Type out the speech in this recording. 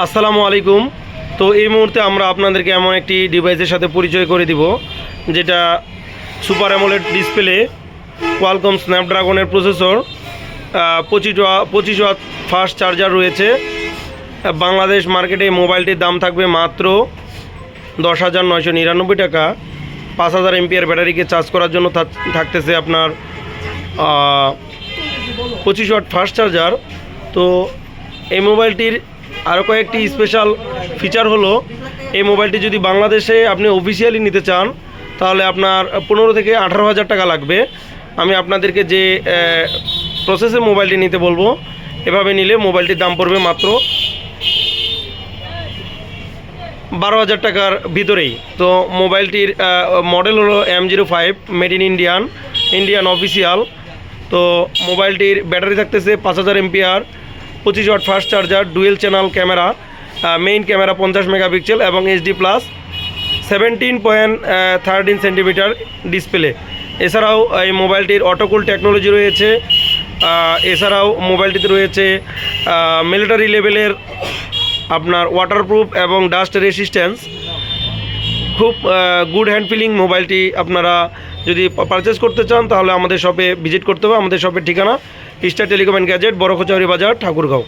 আসসালামু আলাইকুম। তো এই মুহূর্তে আমরা আপনাদেরকে এমন একটি ডিভাইসের সাথে পরিচয় করে দিব যেটা সুপার অ্যামোলেড ডিসপ্লে, কোয়ালকম স্ন্যাপড্রাগনের প্রসেসর, 25 ওয়াট ফাস্ট চার্জার রয়েছে। বাংলাদেশ মার্কেটে মোবাইলটির দাম থাকবে মাত্র 10,999 টাকা। 5000 এমপিআর ব্যাটারিকে চার্জ করার জন্য থাকতেছে আপনার 25 ওয়াট ফাস্ট চার্জার। তো এই মোবাইলটির আরও কয়েকটি স্পেশাল ফিচার হলো, এই মোবাইলটি যদি বাংলাদেশে আপনি অফিসিয়ালি নিতে চান তাহলে আপনার 15 থেকে 18,000 টাকা লাগবে। আমি আপনাদেরকে যে প্রসেসে মোবাইলটি নিতে বলবো, এভাবে নিলে মোবাইলটির দাম পড়বে মাত্র 12,000 টাকার ভিতরেই। তো মোবাইলটির মডেল হলো M05, made in Indian official. তো মোবাইলটির ব্যাটারি থাকতেছে 5000 MPR, 25 watt fast charger, dual channel camera, main camera 50 megapixel এবং HD+ 17.13 সেন্টিমিটার ডিসপ্লে। এছাড়াও এই মোবাইলটির অটোকুল টেকনোলজি রয়েছে। এছাড়াও মোবাইলটিতে রয়েছে মিলিটারি লেভেলের আপনার ওয়াটারপ্রুফ এবং ডাস্ট রেসিস্ট্যান্স। খুব গুড হ্যান্ড ফিলিং মোবাইলটি। আপনারা যদি পারচেস করতে চান তাহলে আমাদের শপে ভিজিট করতে হবে। আমাদের শপের ঠিকানা স্টার টেলিকম অ্যান্ড গ্যাজেট, বড় কচুরি বাজার, ঠাকুরগাঁও।